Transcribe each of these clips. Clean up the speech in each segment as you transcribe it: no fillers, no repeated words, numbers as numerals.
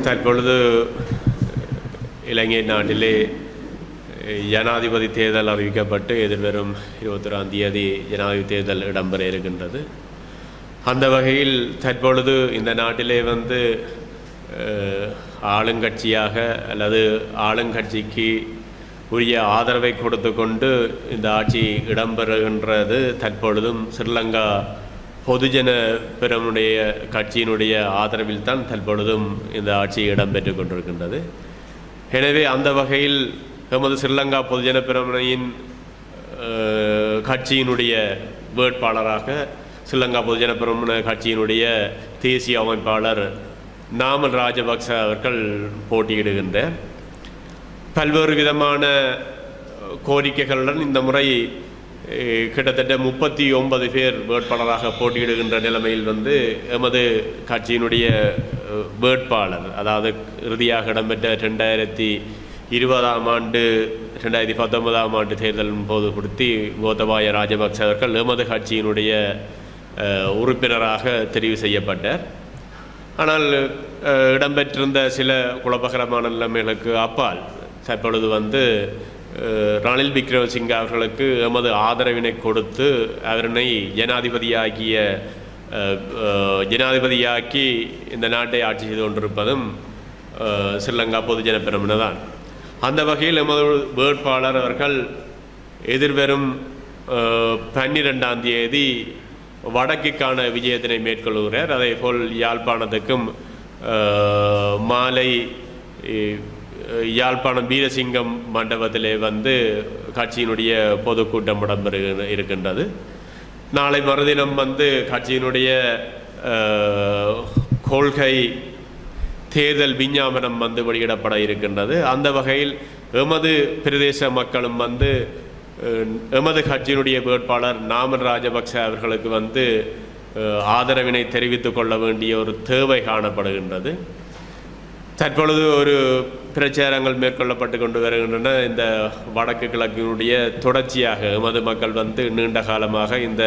தற்பொழுது இலங்கை நாட்டிலே ஜனாதிபதி தேர்தல் அறிவிக்கப்பட்டு எதிர்வரும் 21ஆம் தேதி ஜனாதிபதி தேர்தல் இடம்பெற இருக்கின்றது. அந்த வகையில் தற்பொழுது இந்த நாட்டிலே ஆளுங்கட்சியாக அல்லது ஆளுங்கட்சிக்கு உரிய ஆதரவை கொடுத்து கொண்டு இந்த ஆட்சி இடம்பெறுகின்றது. தற்பொழுதும் ஸ்ரீலங்கா பொதுஜன பெரமுடைய கட்சியினுடைய ஆதரவில் தான் தற்பொழுதும் இந்த ஆட்சி இடம்பெற்று கொண்டிருக்கின்றது. எனவே அந்த வகையில் எமது ஸ்ரீலங்கா பொதுஜன பெரமுனையின் கட்சியினுடைய வேட்பாளராக ஸ்ரீலங்கா பொதுஜன பெரமுன கட்சியினுடைய தேசிய அமைப்பாளர் நாமல் ராஜபக்ச அவர்கள் போட்டியிடுகின்றார். பல்வேறு விதமான கோரிக்கைகளுடன் இந்த முறை கிட்டத்தட்ட 39 பேர் வேட்பாளராக போட்டியிடுகின்ற நிலைமையில் எமது கட்சியினுடைய வேட்பாளர், அதாவது இறுதியாக இடம்பெற்ற 2020ஆம் ஆண்டு 2019ஆம் ஆண்டு தேர்தலின் போது கொடுத்தி கோத்தபாய ராஜபக்ச அவர்கள் எமது கட்சியினுடைய உறுப்பினராக தெரிவு செய்யப்பட்டார். ஆனால் இடம்பெற்றிருந்த சில குழப்பகரமான நிலைமைகளுக்கு அப்பால் தற்பொழுது ரணில் விக்ரமசிங்க அவர்களுக்கு எமது ஆதரவினை கொடுத்து அவரினை ஜனாதிபதியாக்கி இந்த நாட்டை ஆட்சி செய்து கொண்டிருப்பதும் ஸ்ரீலங்கா பொதுஜன பெரமுன தான். அந்த வகையில் எமது வேட்பாளர் அவர்கள் எதிர்வரும் 12ஆம் தேதி வடக்குக்கான விஜயத்தினை மேற்கொள்கிறார். அதேபோல் யாழ்ப்பாணத்துக்கும் மாலை யாழ்ப்பாணம் வீரசிங்கம் மண்டபத்திலே கட்சியினுடைய பொதுக்கூட்டம் இடம்பெற இருக்கின்றது. நாளை மறுதினம் கட்சியினுடைய கொள்கை தேர்தல் விஞ்ஞாபனம் வெளியிடப்பட இருக்கின்றது. அந்த வகையில் எமது பிரதேச மக்களும் எமது கட்சியினுடைய வேட்பாளர் நாமல் ராஜபக்ச அவர்களுக்கு ஆதரவினை தெரிவித்துக் கொள்ள வேண்டிய ஒரு தேவை காணப்படுகின்றது. தற்பொழுது ஒரு பிரச்சாரங்கள் மேற்கொள்ளப்பட்டு கொண்டு வருகின்றன. இந்த வடக்கு கிழக்கினுடைய தொடர்ச்சியாக எமது மக்கள் நீண்ட காலமாக இந்த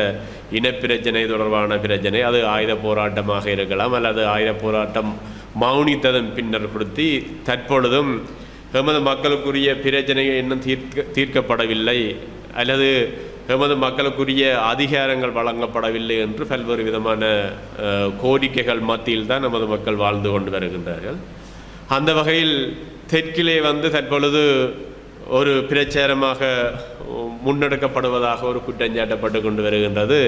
இனப்பிரச்சனை தொடர்பான பிரச்சனை, அது ஆயுத போராட்டமாக இருக்கலாம் அல்லது ஆயுத போராட்டம் மௌனித்ததன் பின்னர் கொடுத்தி தற்பொழுதும் எமது மக்களுக்குரிய பிரச்சனையை இன்னும் தீர்க்கப்படவில்லை அல்லது எமது மக்களுக்குரிய அதிகாரங்கள் வழங்கப்படவில்லை என்று பல்வேறு விதமான கோரிக்கைகள் மத்தியில் தான் நமது மக்கள் வாழ்ந்து கொண்டு வருகின்றார்கள். அந்த வகையில் தெற்கிலே தற்பொழுது ஒரு பிரச்சாரமாக முன்னெடுக்கப்படுவதாக ஒரு குற்றஞ்சாட்டப்பட்டு கொண்டு வருகின்றது.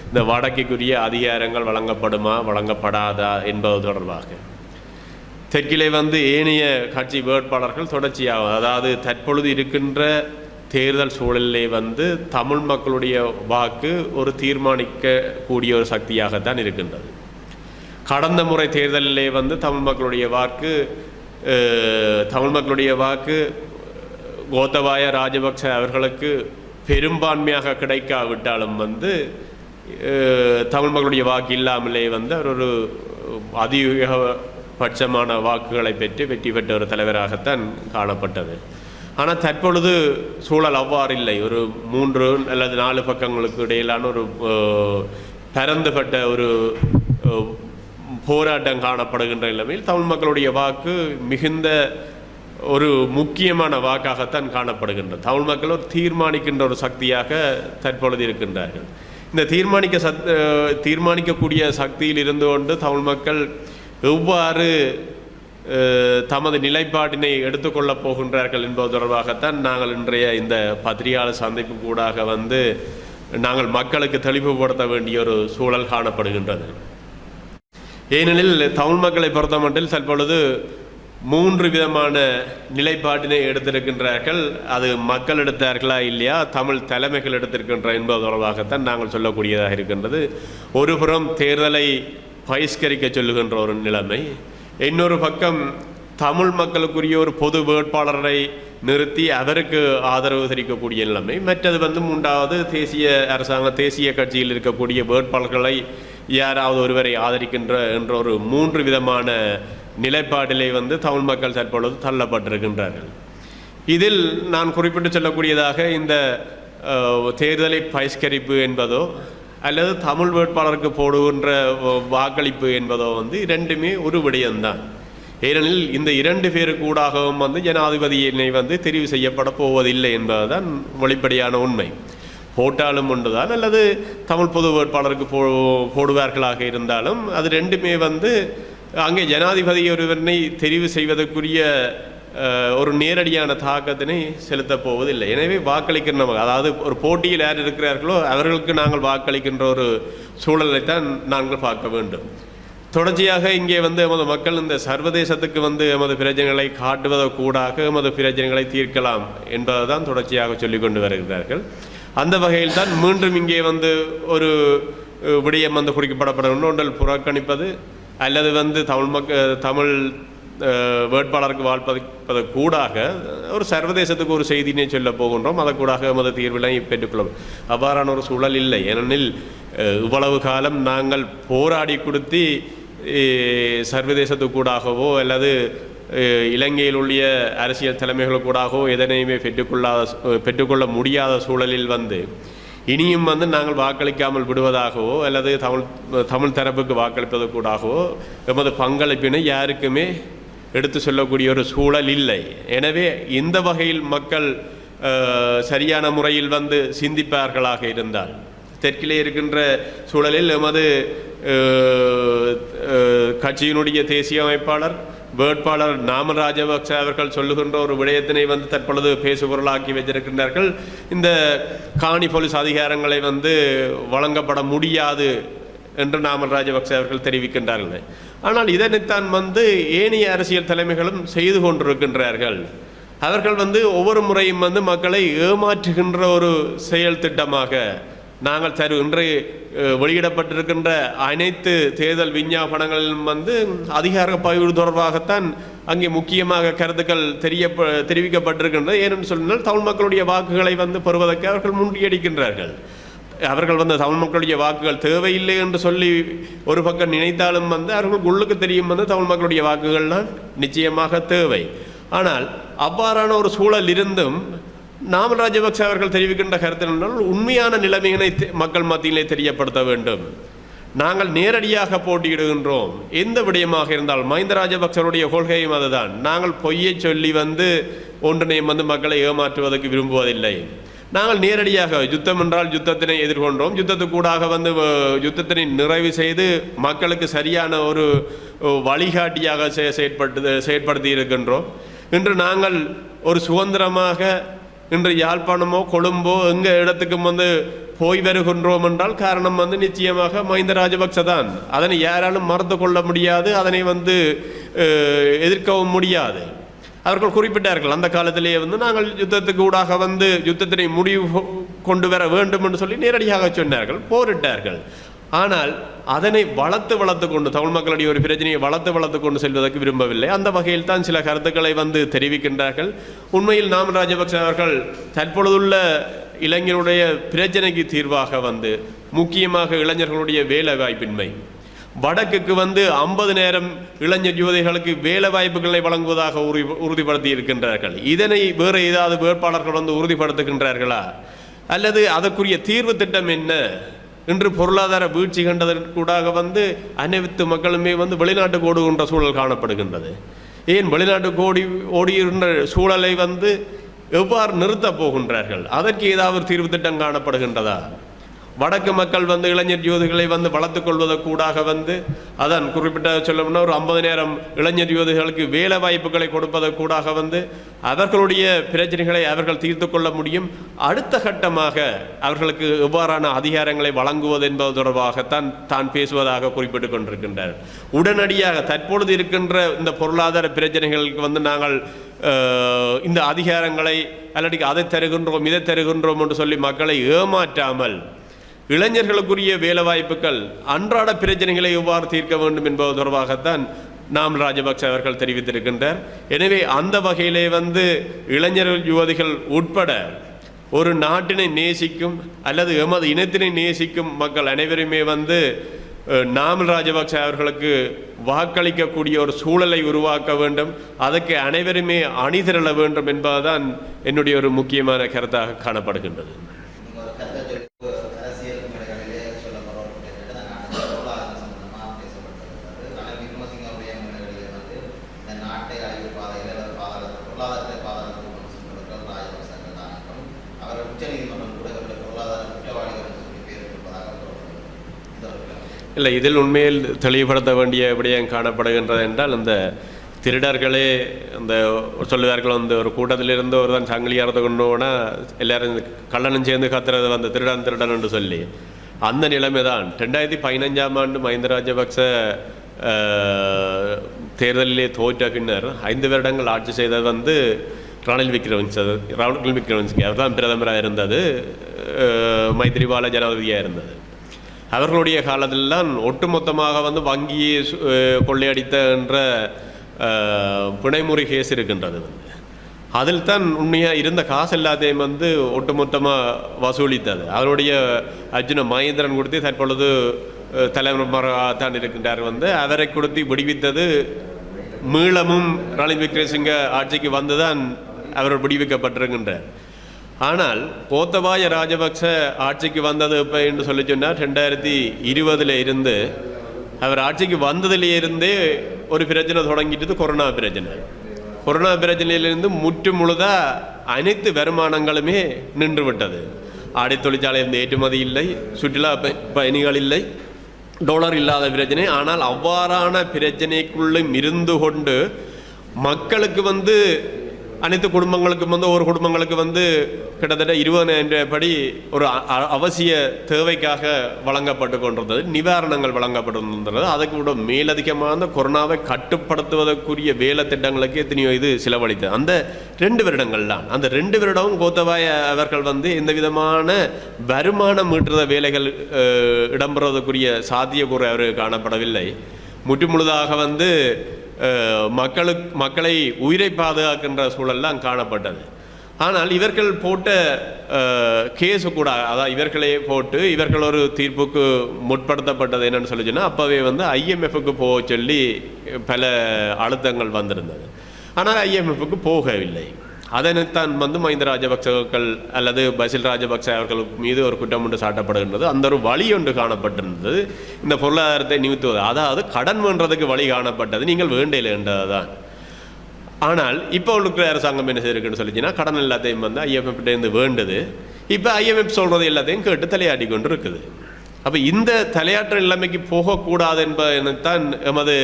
இந்த வடக்குக்குரிய அதிகாரங்கள் வழங்கப்படுமா வழங்கப்படாதா என்பது தொடர்பாக தெற்கிலே ஏனைய கட்சி வேட்பாளர்கள் தொடர்ச்சியாக, அதாவது தற்பொழுது இருக்கின்ற தேர்தல் சூழலிலே தமிழ் மக்களுடைய வாக்கு ஒரு தீர்மானிக்கக்கூடிய ஒரு சக்தியாகத்தான் இருக்கின்றது. கடந்த முறை தேர்தலிலே தமிழ் மக்களுடைய வாக்கு கோத்தபாய ராஜபக்ச அவர்களுக்கு பெரும்பான்மையாக கிடைக்காவிட்டாலும் தமிழ் மக்களுடைய வாக்கு இல்லாமலே ஒரு அதிகபட்சமான வாக்குகளை பெற்று வெற்றி பெற்ற ஒரு தலைவராகத்தான் காணப்பட்டது. ஆனால் தற்பொழுது சூழல் அவ்வாறு இல்லை. ஒரு 3 அல்லது 4 பக்கங்களுக்கு இடையிலான ஒரு பரந்துபட்ட ஒரு போராட்டம் காணப்படுகின்ற நிலைமையில் தமிழ் மக்களுடைய வாக்கு மிகுந்த ஒரு முக்கியமான வாக்காகத்தான் காணப்படுகின்றது. தமிழ் மக்கள் ஒரு தீர்மானிக்கின்ற ஒரு சக்தியாக தற்பொழுது இருக்கின்றார்கள். இந்த தீர்மானிக்கக்கூடிய சக்தியில் இருந்து கொண்டு தமிழ் மக்கள் எவ்வாறு தமது நிலைப்பாட்டினை எடுத்துக்கொள்ளப் போகின்றார்கள் என்பது தொடர்பாகத்தான் நாங்கள் இன்றைய இந்த பத்திரிகையாளர் சந்திப்பு கூடாக நாங்கள் மக்களுக்கு தெளிவுபடுத்த வேண்டிய ஒரு சூழல் காணப்படுகின்றது. ஏனெனில் தமிழ் மக்களை பொறுத்த மட்டில் தற்பொழுது 3 விதமான நிலைப்பாட்டினை எடுத்திருக்கின்றார்கள். அது மக்கள் எடுத்தார்களா இல்லையா, தமிழ் தலைமைகள் எடுத்திருக்கின்ற என்பது தொடர்பாகத்தான் நாங்கள் சொல்லக்கூடியதாக இருக்கின்றது. ஒரு புறம் தேர்தலை பகிஷ்கரிக்க சொல்லுகின்ற ஒரு நிலைமை, இன்னொரு பக்கம் தமிழ் மக்களுக்குரிய ஒரு பொது வேட்பாளரை நிறுத்தி அவருக்கு ஆதரவு தெரிவிக்கக்கூடிய நிலைமை, மற்றது 3வது தேசிய கட்சியில் இருக்கக்கூடிய வேட்பாளர்களை யாராவது ஒருவரை ஆதரிக்கின்ற என்ற ஒரு 3 விதமான நிலைப்பாட்டிலே தமிழ் மக்கள் தற்பொழுது தள்ளப்பட்டிருக்கின்றார்கள். இதில் நான் குறிப்பிட்டு சொல்லக்கூடியதாக இந்த தேர்தலை பகிஷ்கரிப்பு என்பதோ அல்லது தமிழ் வேட்பாளருக்கு போடுகின்ற வாக்களிப்பு என்பதோ இரண்டுமே ஒரு விடயம்தான். ஏனெனில் இந்த 2 பேருக்கூடாகவும் வந்து ஜனாதிபதியினை வந்து தெரிவு செய்யப்பட போவதில்லை என்பதுதான் வெளிப்படையான உண்மை. போட்டாலும் ஒன்றுதான், அல்லது தமிழ் பொது வேட்பாளருக்கு போடுவார்களாக இருந்தாலும் அது ரெண்டுமே வந்து அங்கே ஜனாதிபதி ஒருவனை தெரிவு செய்வதற்குரிய ஒரு நேரடியான தாக்கத்தினை செலுத்தப் போவதில்லை. எனவே வாக்களிக்கின்ற, அதாவது ஒரு போட்டியில் யார் இருக்கிறார்களோ அவர்களுக்கு நாங்கள் வாக்களிக்கின்ற ஒரு சூழலைத்தான் நாங்கள் பார்க்க வேண்டும். தொடர்ச்சியாக இங்கே வந்து எமது மக்கள் இந்த சர்வதேசத்துக்கு வந்து எமது பிரச்சனைகளை காட்டுவதற்கூடாக எமது பிரச்சனைகளை தீர்க்கலாம் என்பதுதான் தொடர்ச்சியாக சொல்லிக் கொண்டு வருகிறார்கள். அந்த வகையில் தான் மீண்டும் இங்கே வந்து ஒரு விடயம் வந்து குறிக்கப்படப்பட ஒன்றில் புறக்கணிப்பது அல்லது வந்து தமிழ் வேட்பாளருக்கு வாழ்ப்பது கூடாக ஒரு சர்வதேசத்துக்கு ஒரு செய்தினை சொல்ல போகின்றோம். அதை கூடாக எமது தீர்வினை பெற்றுக்கொள்ளும் அவ்வாறான ஒரு சூழல் இல்லை. ஏனெனில் இவ்வளவு காலம் நாங்கள் போராடி கொடுத்து சர்வதேசத்துக்கூடாகவோ அல்லது இலங்கையில் உள்ள அரசியல் தலைமைகளுக்கூடாகவோ எதனையுமே பெற்றுக்கொள்ள முடியாத சூழலில் வந்து இனியும் வந்து நாங்கள் வாக்களிக்காமல் விடுவதாகவோ அல்லது தமிழ் தரப்புக்கு வாக்களிப்பதற்கூடாகவோ எமது பங்களிப்பினை யாருக்குமே எடுத்து சொல்லக்கூடிய ஒரு சூழல் இல்லை. எனவே இந்த வகையில் மக்கள் சரியான முறையில் வந்து சிந்திப்பார்களாக இருந்தால் தெற்கிலே இருக்கின்ற சூழலில் எமது கட்சியினுடைய தேசிய அமைப்பாளர் வேட்பாளர் நாமல் ராஜபக்ச அவர்கள் சொல்லுகின்ற ஒரு விடயத்தினை வந்து தற்பொழுது பேசுபொருளாக்கி வைத்திருக்கின்றார்கள். இந்த காணி போலீஸ் அதிகாரங்களை வந்து வழங்கப்பட முடியாது என்று நாமல் ராஜபக்ச அவர்கள் தெரிவிக்கின்றார்கள். ஆனால் இதனைத்தான் வந்து ஏனைய அரசியல் தலைமைகளும் செய்து கொண்டிருக்கின்றார்கள். அவர்கள் வந்து ஒவ்வொரு முறையும் வந்து மக்களை ஏமாற்றுகின்ற ஒரு செயல் திட்டமாக நாங்கள் இன்று வெளியிடப்பட்டிருக்கின்ற அனைத்து தேர்தல் விஞ்ஞாபனங்களிலும் வந்து அதிகார பகிர்வு தொடர்பாகத்தான் அங்கே முக்கியமாக கருத்துக்கள் தெரிவிக்கப்பட்டிருக்கின்றது. ஏனென்று சொன்னால் தமிழ் மக்களுடைய வாக்குகளை வந்து பெறுவதற்கு அவர்கள் முண்டியடிக்கின்றார்கள். அவர்கள் வந்து தமிழ் மக்களுடைய வாக்குகள் தேவையில்லை என்று சொல்லி ஒரு பக்கம் நினைத்தாலும் வந்து அவர்களுக்கு உள்ளுக்கு தெரியும் வந்து தமிழ் மக்களுடைய வாக்குகள்லாம் நிச்சயமாக தேவை. ஆனால் அவ்வாறான ஒரு சூழல் இருந்தும் நாமல் ராஜபக்ச அவர்கள் தெரிவிக்கின்ற கருத்து என்றால் உண்மையான நிலைமையினை மக்கள் மத்தியிலே தெரியப்படுத்த வேண்டும். நாங்கள் நேரடியாக போட்டியிடுகின்றோம். எந்த விடயமாக இருந்தால் மஹிந்த ராஜபக்சருடைய கொள்கையும் அதுதான். நாங்கள் பொய்யை சொல்லி வந்து ஒன்றினையும் வந்து மக்களை ஏமாற்றுவதற்கு விரும்புவதில்லை. நாங்கள் நேரடியாக யுத்தம் என்றால் யுத்தத்தினை எதிர்கொண்டோம். யுத்தத்துக்கூடாக வந்து யுத்தத்தினை நிறைவு செய்து மக்களுக்கு சரியான ஒரு வழிகாட்டியாக செயற்படுத்தி இருக்கின்றோம். இன்று நாங்கள் ஒரு சுதந்திரமாக இன்று யாழ்ப்பாணமோ கொழும்போ எங்கள் இடத்துக்கும் வந்து போய் வருகின்றோம் என்றால் காரணம் வந்து நிச்சயமாக மஹிந்த ராஜபக்ச தான். அதனை யாராலும் மறுத்து கொள்ள முடியாது, அதனை வந்து எதிர்க்கவும் முடியாது. அவர்கள் குறிப்பிட்டார்கள் அந்த காலத்திலேயே வந்து நாங்கள் யுத்தத்துக்கு ஊடாக வந்து யுத்தத்தினை முடிவு கொண்டு வர வேண்டும் என்று சொல்லி நேரடியாக சொன்னார்கள், போரிட்டார்கள். ஆனால் அதனை வளர்த்து கொண்டு தமிழ் மக்களுடைய ஒரு பிரச்சனையை வளர்த்து கொண்டு செல்வதற்கு விரும்பவில்லை. அந்த வகையில் தான் சில கருத்துக்களை வந்து தெரிவிக்கின்றார்கள். உண்மையில் நாமல் ராஜபக்ச அவர்கள் தற்பொழுதுள்ள இளைஞருடைய பிரச்சனைக்கு தீர்வாக வந்து முக்கியமாக இளைஞர்களுடைய வேலை வாய்ப்பின்மை, வடக்குக்கு வந்து 50,000 இளைஞர் யுவதிகளுக்கு வேலை வாய்ப்புகளை வழங்குவதாக உறுதிப்படுத்தி இருக்கின்றார்கள். இதனை வேறு ஏதாவது வேட்பாளர்கள் வந்து உறுதிப்படுத்துகின்றார்களா அல்லது அதற்குரிய தீர்வு திட்டம் என்ன? இன்று பொருளாதார வீழ்ச்சி கண்டதற்கூடாக வந்து அனைத்து மக்களுமே வந்து வெளிநாட்டுக்கு ஓடுகின்ற சூழல் காணப்படுகின்றது. ஏன் வெளிநாட்டுக்கு ஓடுகின்ற சூழலை வந்து எவ்வாறு நிறுத்தப் போகின்றார்கள்? அதற்கு ஏதாவது தீர்வு திட்டம் காணப்படுகின்றதா? வடக்கு மக்கள் வந்து இளைஞர் யுவதிகளை வந்து வளர்த்துக் கொள்வதற்கூடாக வந்து அதான் குறிப்பிட்ட சொல்லணும்னா ஒரு 50,000 இளைஞர் யுவதிகளுக்கு வேலை வாய்ப்புகளை கொடுப்பதற்கூடாக வந்து அவர்களுடைய பிரச்சனைகளை அவர்கள் தீர்த்து கொள்ள முடியும். அடுத்த கட்டமாக அவர்களுக்கு எவ்வாறான அதிகாரங்களை வழங்குவது என்பது தொடர்பாகத்தான் தான் பேசுவதாக குறிப்பிட்டுக் கொண்டிருக்கின்றார். உடனடியாக தற்பொழுது இருக்கின்ற இந்த பொருளாதார பிரச்சனைகளுக்கு வந்து நாங்கள் இந்த அதிகாரங்களை அல்லது அதை தருகின்றோம் இதை தருகின்றோம் என்று சொல்லி மக்களை ஏமாற்றாமல் இளைஞர்களுக்குரிய வேலை வாய்ப்புகள் அன்றாட பிரச்சனைகளை எவ்வாறு தீர்க்க வேண்டும் என்பது தொடர்பாகத்தான் நாமல் ராஜபக்ச அவர்கள் தெரிவித்திருக்கின்றார். எனவே அந்த வகையிலே வந்து இளைஞர் யுவதிகள் உட்பட ஒரு நாட்டினை நேசிக்கும் அல்லது எமது இனத்தினை நேசிக்கும் மக்கள் அனைவருமே வந்து நாமல் ராஜபக்ச அவர்களுக்கு வாக்களிக்கக்கூடிய ஒரு சூழலை உருவாக்க வேண்டும். அதற்கு அனைவருமே அணிதிரள வேண்டும் என்பதுதான் என்னுடைய ஒரு முக்கியமான கருத்தாக காணப்படுகின்றது. பொருளாதாரத்தை பாதுகாப்பு ராஜபக்சர்கள் தான். அவர்கள் உச்சநீதிமன்றம் கூட இவர்கள் பொருளாதார குற்றவாளிகள் என்று பேர் இருப்பதாக இல்லை, இதில் உண்மையில் தெளிவுபடுத்த வேண்டிய விடயம் காணப்படுகின்றது என்றால், இந்த திருடர்களே அந்த சொல்லுவார்கள், வந்து ஒரு கூட்டத்திலிருந்து ஒரு தான் சங்கிலி அறுத்து கொண்டு போனால் எல்லாரும் கள்ளனும் சேர்ந்து கத்துறது வந்து திருடன் திருடன் என்று சொல்லி அந்த நிலைமை தான். 2015ஆம் ஆண்டு மஹிந்த ராஜபக்ச தேர்தலிலே தோற்ற பின்னர் 5 வருடங்கள் ஆட்சி செய்தது வந்து ரணில் விக்ரமசிங்கே அவர் தான் பிரதமராக இருந்தது, மைத்ரிபால ஜனாதிபதியாக இருந்தது. அவர்களுடைய காலத்தில்தான் ஒட்டுமொத்தமாக வந்து வங்கியை கொள்ளையடித்த என்ற பிணைமுறை கேஸ் இருக்கின்றது. அதில் தான் உண்மையாக இருந்த காசு எல்லாத்தையும் வந்து ஒட்டுமொத்தமாக வசூலித்தது. அவருடைய அர்ஜுன மகேந்திரன் கொடுத்து தற்பொழுது தலைவராக தான் இருக்கின்றார். வந்து அவரை கொடுத்து விடுவித்தது மீளமும் ரணில் விக்ரமசிங்க ஆட்சிக்கு வந்துதான் அவர் விடுவிக்கப்பட்டிருக்கின்றார். ஆனால் கோத்தபாய ராஜபக்ச ஆட்சிக்கு வந்தது இப்போ என்று சொல்லி சொன்னார் 2020 இருந்து அவர் ஆட்சிக்கு வந்ததிலே இருந்தே ஒரு பிரச்சனை தொடங்கிட்டது, கொரோனா பிரச்சனை. கொரோனா பிரச்சனையிலிருந்து முற்று முழுதாக அனைத்து வருமானங்களுமே நின்று விட்டது. ஆடை தொழிற்சாலையிலிருந்து ஏற்றுமதி இல்லை, சுற்றுலா பயணிகள் இல்லை, டாலர் இல்லாத பிரச்சனை. ஆனால் அவ்வாறான பிரச்சனைக்குள்ளும் இருந்து கொண்டு மக்களுக்கு வந்து அனைத்து குடும்பங்களுக்கும் வந்து ஒரு குடும்பங்களுக்கு வந்து கிட்டத்தட்ட 20,000 படி ஒரு அவசிய தேவைக்காக வழங்கப்பட்டு கொண்டிருந்தது, நிவாரணங்கள் வழங்கப்பட்டிருந்தது. அதுக்கு கூட மேலதிகமான கொரோனாவை கட்டுப்படுத்துவதற்குரிய வேலை திட்டங்களுக்கு எத்தனையோ இது செலவழித்தது. அந்த 2 வருடங்கள் தான். அந்த 2 வருடமும் கோத்தபாய அவர்கள் வந்து எந்த விதமான வருமானம் ஈட்டுற வேலைகள் இடம்பெறுவதற்குரிய சாத்தியக்கூறு அவருக்கு காணப்படவில்லை. முற்றுமுழுதாக வந்து மக்களை உயிரை பாதுகாக்கின்ற சூழல்லாம் காணப்பட்டது. ஆனால் இவர்கள் போட்ட கேஸு கூட, அதாவது இவர்களே போட்டு இவர்கள் ஒரு தீர்ப்புக்கு முற்படுத்தப்பட்டது என்னன்னு சொல்லி சொன்னால், அப்போவே வந்து IMFக்கு போக சொல்லி பல அழுத்தங்கள் வந்திருந்தது. ஆனால் IMFக்கு போகவில்லை. அதனைத்தான் வந்து மஹிந்த ராஜபக்சர்கள் அல்லது பசில் ராஜபக்ச அவர்கள் மீது ஒரு குற்றம் ஒன்று சாட்டப்படுகின்றது. அந்த ஒரு வழி ஒன்று காணப்பட்டிருந்தது, இந்த பொருளாதாரத்தை நிமித்துவது. அதாவது கடன் வேண்டதுக்கு வழி காணப்பட்டது, நீங்கள் வேண்டையில் என்றதான். ஆனால் இப்போ இருக்கிற அரசாங்கம் என்ன செய்யிருக்குன்னு சொல்லிச்சுன்னா, கடன் எல்லாத்தையும் வந்து IMFிட்டேருந்து வேண்டுது. இப்போ IMF சொல்கிறது எல்லாத்தையும் கேட்டு தலையாட்டி கொண்டு இருக்குது. அப்போ இந்த தலையாற்ற நிலைமைக்கு போகக்கூடாது என்பதைத்தான் எமது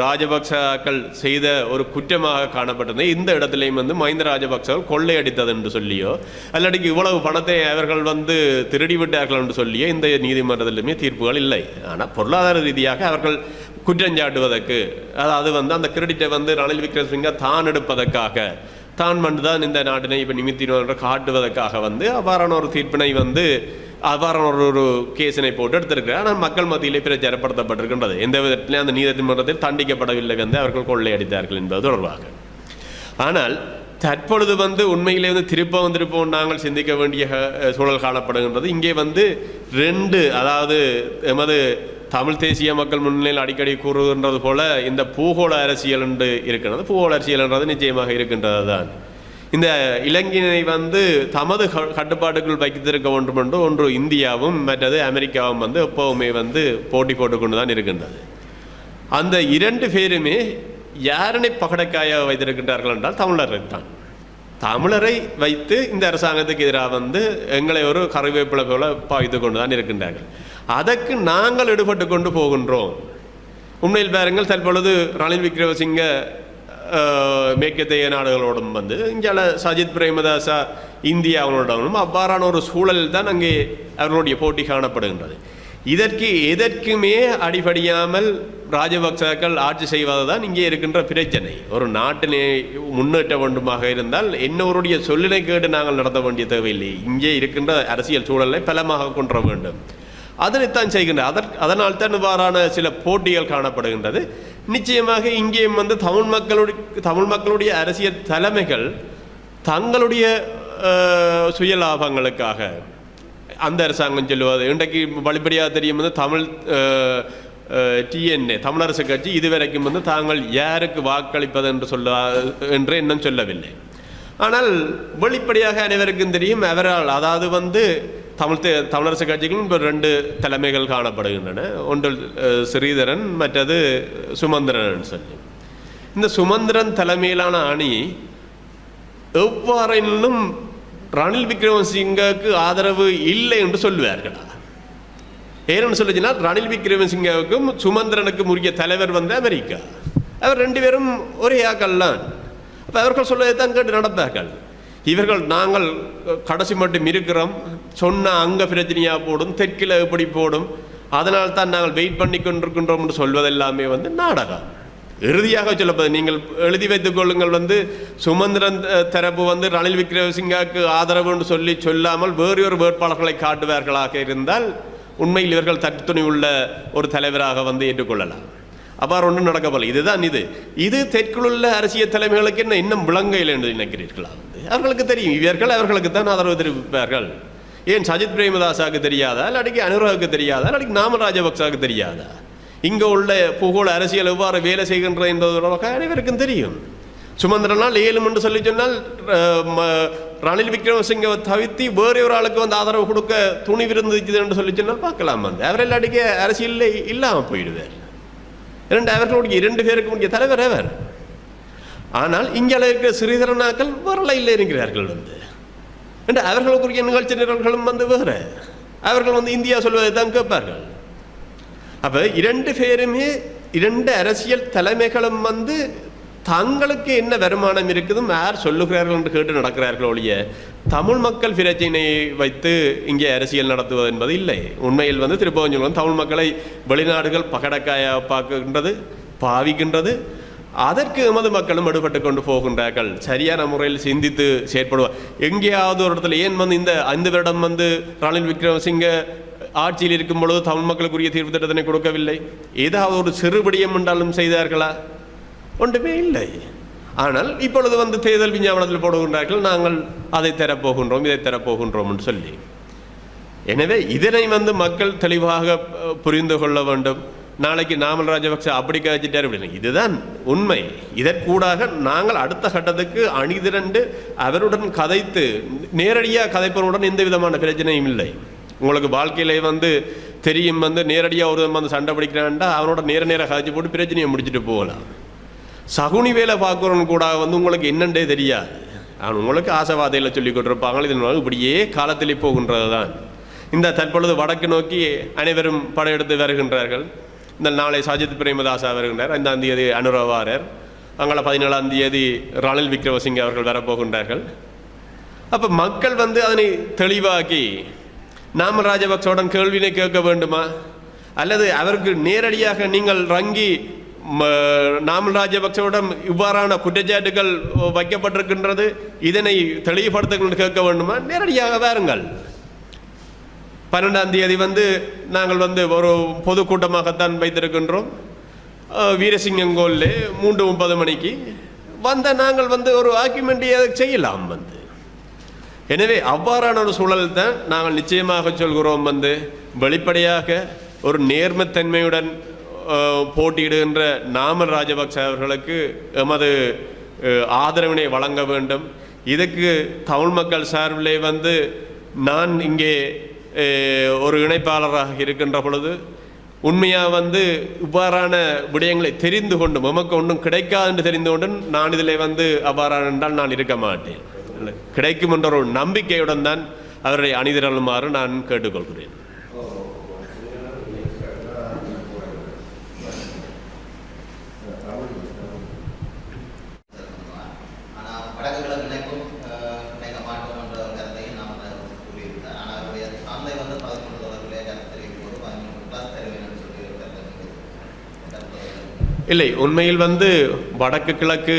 ராஜபக்சர்கள் செய்த ஒரு குற்றமாக காணப்பட்டது. இந்த இடத்துலையும் வந்து மஹிந்த ராஜபக்சர்கள் கொள்ளையடித்தது என்று சொல்லியோ அல்லது இவ்வளவு பணத்தை அவர்கள் வந்து திருடி விட்டார்கள் என்று சொல்லியோ இந்த நீதிமன்றத்திலுமே தீர்ப்புகள் இல்லை. ஆனால் பொருளாதார ரீதியாக அவர்கள் குற்றஞ்சாட்டுவதற்கு, அதாவது வந்து அந்த கிரெடிட்டை வந்து ரணில் விக்ரமசிங்க தான் எடுப்பதற்காக, தான் மட்டும்தான் இந்த நாட்டினை இப்போ நிமித்தினோம் என்று காட்டுவதற்காக வந்து அவ்வாறான ஒரு தீர்ப்பினை வந்து அவ்வாறான ஒரு கேஸினை போட்டு எடுத்திருக்கிறார். ஆனால் மக்கள் மத்தியிலே பிரச்சாரப்படுத்தப்பட்டிருக்கின்றது. எந்த விதத்திலே அந்த நீதிமன்றத்தில் தண்டிக்கப்படவில்லை வந்து அவர்கள் கொள்ளையடித்தார்கள் என்பது தொடர்பாக. ஆனால் தற்பொழுது வந்து உண்மையிலே வந்து திருப்பவும் நாங்கள் சிந்திக்க வேண்டிய சூழல் காணப்படுகின்றது. இங்கே வந்து 2, அதாவது எமது தமிழ் தேசிய மக்கள் முன்னிலையில் அடிக்கடி கூறுகின்றது போல இந்த பூகோள அரசியல் என்று இருக்கின்றது. பூகோள அரசியல் என்றது நிச்சயமாக இருக்கின்றது தான். இந்த இலங்கையை வந்து தமது கட்டுப்பாட்டுக்குள் வைத்திருக்க வேண்டும் என்று ஒன்று இந்தியாவும் மற்றது அமெரிக்காவும் வந்து எப்பவுமே வந்து போட்டி போட்டுக்கொண்டு தான் இருக்கின்றது. அந்த 2 பேருமே யாரனை பகடக்காயாக வைத்திருக்கின்றார்கள் என்றால் தமிழரை தான். தமிழரை வைத்து இந்த அரசாங்கத்துக்கு எதிராக வந்து எங்களை ஒரு கருவேப்பிலை போல பாய்த்து கொண்டு தான் இருக்கின்றார்கள். அதற்கு நாங்கள் ஈடுபட்டு கொண்டு போகின்றோம். உண்மையில் பாருங்கள், தற்பொழுது ரணில் விக்ரமசிங்க மேற்கத்தைய நாடுகளோடும் வந்து இங்கே சஜித் பிரேமதாசா இந்தியாவோடும் அவ்வாறான ஒரு சூழலில் தான் அங்கே அவர்களுடைய போட்டி காணப்படுகின்றது. எதற்குமே அடிபடியாமல் ராஜபக்சர்கள் ஆட்சி செய்வது தான் இங்கே இருக்கின்ற பிரச்சனை. ஒரு நாட்டினை முன்னேற்ற வேண்டுமாக இருந்தால் என்னவருடைய சொல்லினை கேட்டு நாங்கள் நடத்த வேண்டிய தேவையில்லை. இங்கே இருக்கின்ற அரசியல் சூழலை பலமாக கொண்டு வேண்டும். அதனைத்தான் செய்கின்ற அதனால் தான் இவ்வாறான சில போட்டிகள் காணப்படுகின்றது. நிச்சயமாக இங்கேயும் வந்து தமிழ் மக்களுடைய அரசியல் தலைமைகள் தங்களுடைய சுய லாபங்களுக்காக அந்த அரசாங்கம் சொல்லுவது இன்றைக்கு வழிபடியாக தெரியும் வந்து தமிழ் TNA தமிழரசு கட்சி இதுவரைக்கும் வந்து தாங்கள் யாருக்கு வாக்களிப்பது என்று இன்னும் சொல்லவில்லை. ஆனால் வெளிப்படையாக அனைவருக்கும் தெரியும் அவரால், அதாவது வந்து தமிழரசு கட்சிகளும் இப்போ 2 தலைமைகள் காணப்படுகின்றன. ஒன்று ஸ்ரீதரன், மற்றது சுமந்திரன் சொல்லி. இந்த சுமந்திரன் தலைமையிலான அணி எவ்வாறெனினும் ரணில் விக்ரமசிங்கவுக்கு ஆதரவு இல்லை என்று சொல்லுவார்களா? ஏன்னு சொல்லிச்சுன்னா ரணில் விக்ரமசிங்கவுக்கும் சுமந்திரனுக்கும் உரிய தலைவர் வந்து அமெரிக்கா. அவர் 2 பேரும் ஒரே ஆக்கள்லாம். அப்போ அவர்கள் சொல்வதை தான் கேட்டு நடப்பார்கள். இவர்கள் நாங்கள் கடைசி மட்டும் இருக்கிறோம் சொன்ன அங்க பிரச்சனையா போடும், தெற்கில் எப்படி போடும், அதனால் தான் நாங்கள் வெயிட் பண்ணி கொண்டிருக்கின்றோம் என்று சொல்வதெல்லாமே வந்து நாடகம். இறுதியாக சொல்லப்போது நீங்கள் எழுதி வைத்துக் கொள்ளுங்கள் வந்து சுமந்திரன் தரப்பு வந்து ரணில் விக்ரமசிங்காவுக்கு ஆதரவு என்று சொல்லி சொல்லாமல் வேறு ஒரு வேட்பாளர்களை காட்டுவார்களாக இருந்தால் உண்மையில் இவர்கள் தட்டுத்துணி உள்ள ஒரு தலைவராக வந்து ஏற்றுக்கொள்ளலாம். அவ்வாறு ஒன்றும் நடக்கப்போல. இதுதான் இது தெற்குள்ள அரசியல் தலைமைகளுக்கு என்ன இன்னும் விளங்கையில் என்று நினைக்கிறீர்களா? வந்து அவர்களுக்கு தெரியும், இவர்கள் அவர்களுக்கு தான் ஆதரவு தெரிவிப்பார்கள். ஏன் சஜித் பிரேமதாசாவுக்கு தெரியாதா, இல்லாட்டிக்கு அனுராவுக்கு தெரியாதா, இல்லாட்டிக்கு நாமல் ராஜபக்சாவுக்கு தெரியாதா? இங்கே உள்ள பூகோள அரசியல் எவ்வாறு வேலை செய்கின்றது என்பதற்காக அனைவருக்கும் தெரியும். சுமந்திரனால் 7 என்று சொல்லி சொன்னால் ரணில் விக்ரமசிங்கவை தவிர்த்து வேறு ஒரு ஆளுக்கு வந்து ஆதரவு கொடுக்க துணிவிருந்துச்சு என்று சொல்லி சொன்னால் பார்க்கலாம். வந்து அவர் இல்லாட்டிக்க அரசியல் இல்லாமல் போயிடுவார். அவர்களுடைய 2 பேருக்கு முடிய தலைவர் அவர். ஆனால் இங்கே இருக்கிற சிறிதரனாக்கள் வரலையில் இருக்கிறார்கள் வந்து அவர்களுக்குரிய நிகழ்ச்சி நிரல்களும் வந்து வேறு. அவர்கள் வந்து இந்தியா சொல்வதை தான் கேட்பார்கள். அப்போ 2 பேருமே 2 அரசியல் தலைமைகளும் வந்து தங்களுக்கு என்ன வருமானம் இருக்குதும் யார் சொல்லுகிறார்கள் என்று கேட்டு நடக்கிறார்கள் ஒழிய தமிழ் மக்கள் பிரச்சனையை வைத்து இங்கே அரசியல் நடத்துவது என்பது இல்லை. உண்மையில் வந்து திருப்பவஞ்சம் தமிழ் மக்களை வெளிநாடுகள் பகடக்காயாக பார்க்கின்றது, பாவிக்கின்றது. அதற்கு எமது மக்களும் எடுபட்டு கொண்டு போகின்றார்கள். சரியான முறையில் சிந்தித்து செயற்படுவார். எங்கேயாவது ஒரு இடத்துல ஏன் வந்து இந்த 5 வருடம் வந்து ரணில் விக்ரமசிங்க ஆட்சியில் இருக்கும் பொழுது தமிழ் மக்களுக்குரிய தீர்வு திட்டத்தினை கொடுக்கவில்லை? ஏதாவது ஒரு சிறுபடியம் என்றாலும் செய்தார்களா? ஒன்றுமே இல்லை. ஆனால் இப்பொழுது வந்து தேர்தல் விஞ்ஞாபனத்தில் போடுகின்றார்கள், நாங்கள் அதை தரப்போகின்றோம், இதை தரப்போகின்றோம் என்று சொல்லி. எனவே இதனை வந்து மக்கள் தெளிவாக புரிந்து கொள்ள வேண்டும். நாளைக்கு நாமல் ராஜபக்ச அப்படி கழிச்சிட்டார் அப்படின்னு இதுதான் உண்மை. இதற்கூடாக நாங்கள் அடுத்த கட்டத்துக்கு அணிதிரண்டு அவருடன் கதைத்து நேரடியாக கதைப்பவருடன் எந்த விதமான பிரச்சனையும் இல்லை. உங்களுக்கு வாழ்க்கையில வந்து தெரியும் வந்து நேரடியாக ஒரு வந்து சண்டை பிடிக்கிறான்டா அவனோட நேர கதைச்சு போட்டு பிரச்சனையை முடிச்சுட்டு போகலாம். சகுனி வேலை பார்க்குறவன் கூட வந்து உங்களுக்கு என்னண்டே தெரியாது. அவன் உங்களுக்கு ஆசைவாதையில் சொல்லி கொண்டிருப்பாங்க. இதனால் இப்படியே காலத்தில் போகின்றது தான். இந்த தற்பொழுது வடக்கு நோக்கி அனைவரும் படையெடுத்து வருகின்றார்கள். இந்த நாளை சஜித் பிரேமதாசா வருகின்றார், 5ஆம் தேதி அனுரவாரர், அங்கே 17ஆம் தேதி ரணில் விக்ரமசிங்க அவர்கள் வரப்போகின்றார்கள். அப்போ மக்கள் வந்து அதனை தெளிவாக்கி நாமல் ராஜபக்சவுடன் கேள்வினை கேட்க வேண்டுமா, அல்லது அவருக்கு நேரடியாக நீங்கள் ரங்கி நாமல் ராஜபக்சவிடம் இவ்வாறான குற்றச்சாட்டுகள் வைக்கப்பட்டிருக்கின்றது, இதனை தெளிவுபடுத்த கேட்க வேண்டுமா? நேரடியாக வாருங்கள். 12ஆம் தேதி வந்து நாங்கள் வந்து ஒரு பொதுக்கூட்டமாகத்தான் வைத்திருக்கின்றோம். வீரசிங்கங்கோல்லே 3:30 மணிக்கு வந்த நாங்கள் வந்து ஒரு ஆர்குமெண்ட்டை செய்யலாம் வந்து. எனவே அவ்வாறான ஒரு சூழல் தான் நாங்கள் நிச்சயமாக சொல்கிறோம். வந்து வெளிப்படையாக ஒரு நேர்மைத்தன்மையுடன் போட்டியிடுகின்ற நாமல் ராஜபக்ச அவர்களுக்கு எமது ஆதரவினை வழங்க வேண்டும். இதுக்கு தமிழ் மக்கள் சார்பிலே வந்து நான் இங்கே ஒரு இணைப்பாளராக இருக்கின்ற பொழுது உண்மையாக வந்து இவ்வாறான விடயங்களை தெரிந்து கொண்டும் எமக்கு ஒன்றும் கிடைக்காது என்று தெரிந்து கொண்டும் நான் இதில் வந்து அவ்வாறான என்றால் நான் இருக்க மாட்டேன். கிடைக்கும் என்ற ஒரு நம்பிக்கையுடன் தான் அவரை அணிதிரளுமாறு நான் கேட்டுக்கொள்கிறேன். இல்லை, உண்மையில் வந்து வடக்கு கிழக்கு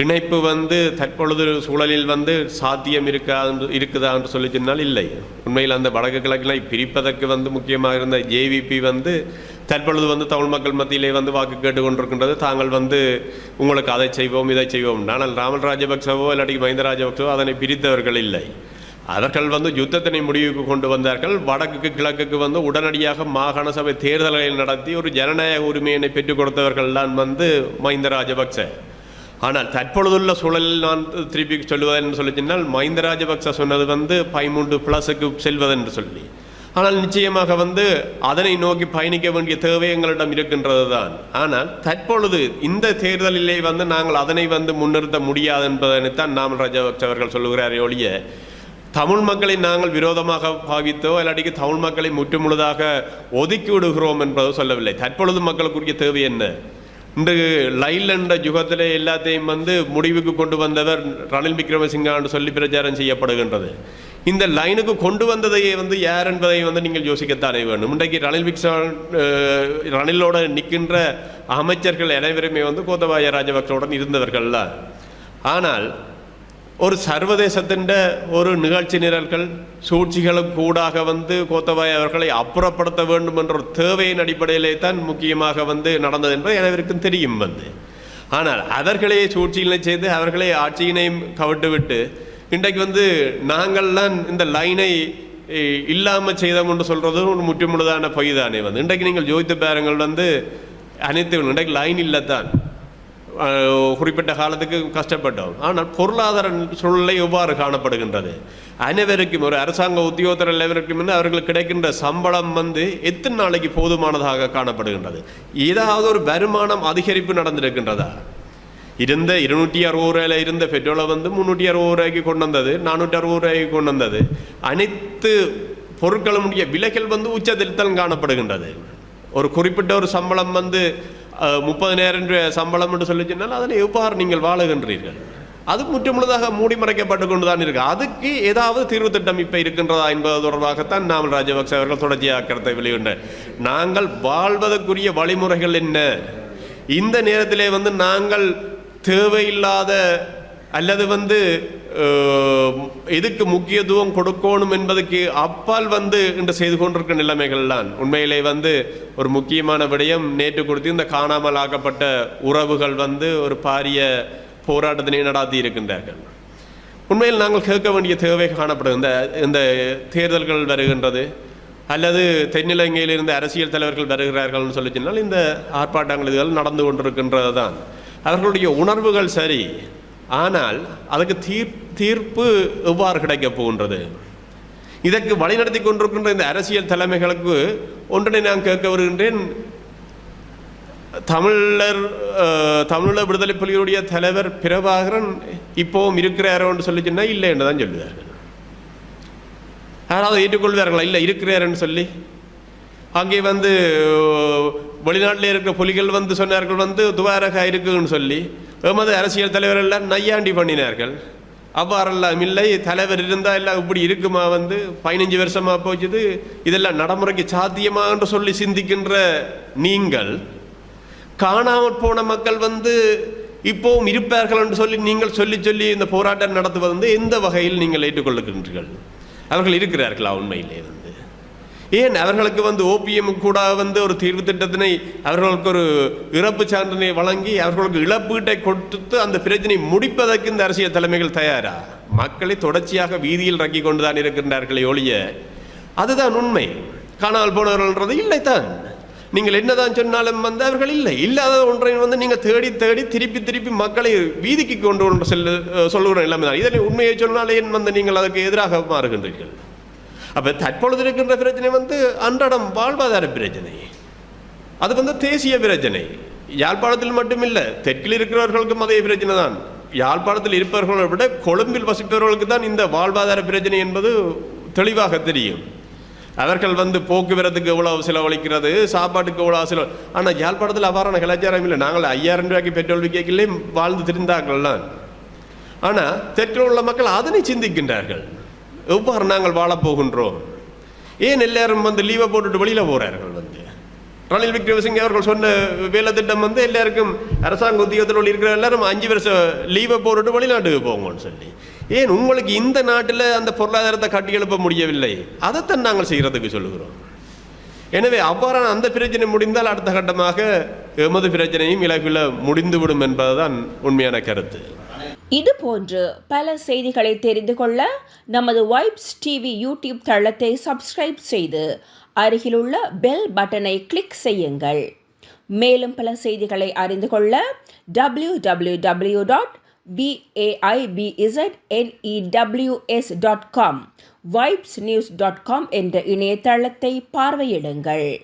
இணைப்பு வந்து தற்பொழுது சூழலில் வந்து சாத்தியம் இருக்குதா என்று சொல்லி சொன்னால் இல்லை. உண்மையில் அந்த வடக்கு கிழக்கினை பிரிப்பதற்கு வந்து முக்கியமாக இருந்த ஜேவிபி வந்து தற்பொழுது வந்து தமிழ் மக்கள் மத்தியிலே வந்து வாக்கு கேட்டுக்கொண்டிருக்கின்றது. தாங்கள் வந்து உங்களுக்கு அதை செய்வோம் இதை செய்வோம். ஆனால் நாமல் ராஜபக்சவோ இல்லாட்டி மஹிந்த ராஜபக்சவோ அதனை பிரித்தவர்கள் இல்லை. அவர்கள் வந்து யுத்தத்தினை முடிவுக்கு கொண்டு வந்தார்கள். வடக்குக்கு கிழக்குக்கு வந்து உடனடியாக மாகாண சபை தேர்தல்களை நடத்தி ஒரு ஜனநாயக உரிமையினை பெற்றுக் கொடுத்தவர்கள் தான் வந்து மஹிந்த ராஜபக்ச. ஆனால் தற்பொழுதுள்ள சூழலில் நான் திருப்பி சொல்லுவதென்று சொல்லி சொன்னால் மஹிந்த ராஜபக்ச சொன்னது வந்து 13+ செல்வதென்று சொல்லி. ஆனால் நிச்சயமாக வந்து அதனை நோக்கி பயணிக்க வேண்டிய தேவை எங்களிடம் இருக்கின்றது தான். ஆனால் தற்பொழுது இந்த தேர்தலிலே வந்து நாங்கள் அதனை வந்து முன்னிறுத்த முடியாது என்பதனைத்தான் நாமல் ராஜபக்ச அவர்கள் சொல்லுகிறாரே ஒழிய தமிழ் மக்களை நாங்கள் விரோதமாக பாவித்தோ இல்லாட்டிக்கு தமிழ் மக்களை முற்றுமுழுதாக ஒதுக்கி விடுகிறோம் என்பதோ சொல்லவில்லை. தற்பொழுது மக்களுக்குரிய தேவை என்ன? இன்று லைல் என்ற யுகத்திலே எல்லாத்தையும் வந்து முடிவுக்கு கொண்டு வந்தவர் ரணில் விக்ரமசிங்கா என்று சொல்லி பிரச்சாரம் செய்யப்படுகின்றது. இந்த லைனுக்கு கொண்டு வந்ததையே வந்து யார் என்பதை வந்து நீங்கள் யோசிக்கத்தானே வேண்டும். இன்றைக்கு ரணிலோட நிற்கின்ற அமைச்சர்கள் அனைவருமே வந்து கோத்தபாய ராஜபக்சவுடன் இருந்தவர்கள் தான். ஆனால் ஒரு சர்வதேசத்தின் ஒரு நிகழ்ச்சி நிரல்கள் சூழ்ச்சிகளும் கூடாக வந்து கோத்தபாய அவர்களை அப்புறப்படுத்த வேண்டும் என்ற ஒரு தேவையின் அடிப்படையிலே தான் முக்கியமாக வந்து நடந்தது என்பது அனைவருக்கும் தெரியும் வந்து. ஆனால் அவர்களே சூழ்ச்சியினை செய்து அவர்களே ஆட்சியினையும் கவிட்டு இன்றைக்கு வந்து நாங்கள்லாம் இந்த லைனை இல்லாமல் செய்தோம் என்று சொல்கிறது ஒரு முற்றுமுழுதான பொய் தானே வந்து. இன்றைக்கு நீங்கள் யோசித்து பாருங்கள் வந்து அனைத்து இன்றைக்கு லைன் இல்லைத்தான், குறிப்பிட்ட காலத்துக்கு கஷ்டப்பட்டோம். ஆனால் பொருளாதார சூழ்நிலை எவ்வாறு காணப்படுகின்றது? அனைவருக்கும் ஒரு அரசாங்க உத்தியோகத்தர் அனைவருக்கும் அவர்களுக்கு கிடைக்கின்ற சம்பளம் வந்து எத்தனை நாளைக்கு போதுமானதாக காணப்படுகின்றது? ஏதாவது ஒரு வருமானம் அதிகரிப்பு நடந்திருக்கின்றதா? இருந்த 260 ரூபாயில் இருந்த பெட்ரோலை வந்து 360 ரூபாய்க்கு கொண்டு வந்தது, 460 ரூபாய்க்கு கொண்டு வந்தது. அனைத்து பொருட்களுடைய விலைகள் வந்து உச்சத்தில் தான் காணப்படுகின்றது. ஒரு குறிப்பிட்ட ஒரு சம்பளம் வந்து 30,000 சம்பளம் என்று சொல்லி சொன்னால் அதில் எவ்வாறு நீங்கள் வாழுகின்றீர்கள்? அது முற்றுமுழுதாக மூடி மறைக்கப்பட்டு கொண்டு தான் இருக்கு. அதுக்கு ஏதாவது தீர்வு திட்டம் இப்போ இருக்கின்றதா என்பது தொடர்பாகத்தான் நாமல் ராஜபக்ச அவர்கள் தொடர்ச்சியாக கருத்தை வெளியிட்ட. நாங்கள் வாழ்வதற்குரிய வழிமுறைகள் என்ன? இந்த நேரத்திலே வந்து நாங்கள் தேவையில்லாத அல்லது வந்து எதுக்கு முக்கியத்துவம் கொடுக்கணும் என்பதுக்கு அப்பால் வந்து இன்று செய்து கொண்டிருக்கிற நிலைமைகள் தான் உண்மையிலே வந்து ஒரு முக்கியமான விடயம். நேற்று கொடுத்து இந்த காணாமல் ஆக்கப்பட்ட உறவுகள் வந்து ஒரு பாரிய போராட்டத்தினை நடாத்தி இருக்கின்றார்கள். உண்மையில் நாங்கள் கேட்க வேண்டிய தேவை காணப்படும். இந்த தேர்தல்கள் வருகின்றது அல்லது தென்னிலங்கையில் இருந்த அரசியல் தலைவர்கள் வருகிறார்கள்னு சொல்லி சொன்னால் இந்த ஆர்ப்பாட்டங்கள் இதுகள் நடந்து கொண்டிருக்கின்றது தான். அவர்களுடைய உணர்வுகள் சரி, ஆனால் அதுக்கு தீர்ப்பு எவ்வாறு கிடைக்கப் போகின்றது? இதற்கு வழிநடத்தி கொண்டிருக்கின்ற இந்த அரசியல் தலைமைகளுக்கு ஒன்றை நான் கேட்க வருகின்றேன். தமிழீழ விடுதலை புலிகளுடைய தலைவர் பிரபாகரன் இப்போவும் இருக்கிறாரோ என்று சொல்லி சொன்னால் இல்லை என்று தான் சொல்லுவார்கள். யாராவது ஏற்றுக்கொள்வார்களா? இல்லை இருக்கிறாருன்னு சொல்லி. அங்கே வந்து வெளிநாட்டில் இருக்கிற புலிகள் வந்து சொன்னார்கள் வந்து துவாரகா இருக்குன்னு சொல்லி எமது அரசியல் தலைவர் எல்லாம் நையாண்டி பண்ணினார்கள். அவ்வாறெல்லாம் இல்லை, தலைவர் இருந்தால் எல்லாம் இப்படி இருக்குமா? வந்து 15 வருஷமாக போச்சுது, இதெல்லாம் நடைமுறைக்கு சாத்தியமா என்று சொல்லி சிந்திக்கின்ற நீங்கள் காணாமல் போன மக்கள் வந்து இப்போவும் இருப்பார்கள் என்று சொல்லி நீங்கள் சொல்லி இந்த போராட்டம் நடத்துவது வந்து எந்த வகையில் நீங்கள் ஏற்றுக்கொள்ளுகின்றீர்கள்? அவர்கள் இருக்கிறார்களா உண்மையிலே வந்து? ஏன் அவர்களுக்கு வந்து ஓபிஎம் கூட வந்து ஒரு தீர்வு திட்டத்தினை அவர்களுக்கு ஒரு இறப்பு சான்றினை வழங்கி அவர்களுக்கு இழப்பீட்டை கொடுத்து அந்த பிரச்சனை முடிப்பதற்கு இந்த அரசியல் தலைமைகள் தயாரா? மக்களை தொடர்ச்சியாக வீதியில் இறக்கி கொண்டுதான் இருக்கின்றார்களே ஒழிய அதுதான் உண்மை. காணாமல் போனவர்கள்ன்றது இல்லைத்தான். நீங்கள் என்னதான் சொன்னாலும் வந்து அவர்கள் இல்லை, இல்லாத ஒன்றை வந்து நீங்கள் தேடி திருப்பி மக்களை வீதிக்கு கொண்டு சொல்லுகிற நிலைமை தான். இதனை உண்மையை சொன்னாலே வந்து நீங்கள் அதற்கு எதிராக மாறுகின்றீர்கள். அப்போ தற்பொழுது இருக்கின்ற பிரச்சனை வந்து அன்றாடம் வாழ்வாதார பிரச்சனை, அது வந்து தேசிய பிரச்சனை. யாழ்ப்பாணத்தில் மட்டுமில்லை, தெற்கில் இருக்கிறவர்களுக்கும் அதே பிரச்சனை தான். யாழ்ப்பாணத்தில் இருப்பவர்களை விட கொழும்பில் வசிப்பவர்களுக்கு தான் இந்த வாழ்வாதார பிரச்சனை என்பது தெளிவாக தெரியும். அவர்கள் வந்து போக்குவரத்துக்கு எவ்வளவு செலவழிக்கிறது, சாப்பாட்டுக்கு எவ்வளவு செலவு. ஆனால் யாழ்ப்பாணத்தில் அவ்வாறான கலாச்சாரம் இல்லை. நாங்கள் 5000 ரூபாய்க்கு பெட்ரோல் விற்கலே வாழ்ந்து திரிந்தார்கள்லாம். ஆனால் தெற்கில் உள்ள மக்கள் அதனை சிந்திக்கின்றார்கள். எவ்வாறு நாங்கள் வாழப்போகின்றோம்? ஏன் எல்லாரும் வந்து லீவை போட்டுட்டு வெளியில் போகிறார்கள்? வந்து ரணில் விக்ரமசிங்கே அவர்கள் சொன்ன வேலை திட்டம் வந்து எல்லாருக்கும் அரசாங்க உத்தியோகத்தில் இருக்கிற எல்லாரும் 5 வருஷம் லீவை போட்டுட்டு வெளிநாட்டுக்கு போங்கன்னு சொல்லி. ஏன் உங்களுக்கு இந்த நாட்டில் அந்த பொருளாதாரத்தை கட்டி எழுப்ப முடியவில்லை? அதைத்தான் நாங்கள் செய்கிறதுக்கு சொல்லுகிறோம். எனவே அவ்வாறான அந்த பிரச்சனை முடிந்தால் அடுத்த கட்டமாக எமது பிரச்சனையும் இலகுல முடிந்துவிடும் என்பதுதான் உண்மையான கருத்து. இது போன்று பல செய்திகளை தெரிந்து கொள்ள நமது வைப்ஸ் டிவி யூடியூப் தளத்தை சப்ஸ்கிரைப் செய்து அருகிலுள்ள பெல் பட்டனை கிளிக் செய்யுங்கள். மேலும் பல செய்திகளை அறிந்து கொள்ள www.vipstv.com vaibznews.com, vibesnews.com என்ற இணையதளத்தை பார்வையிடுங்கள்.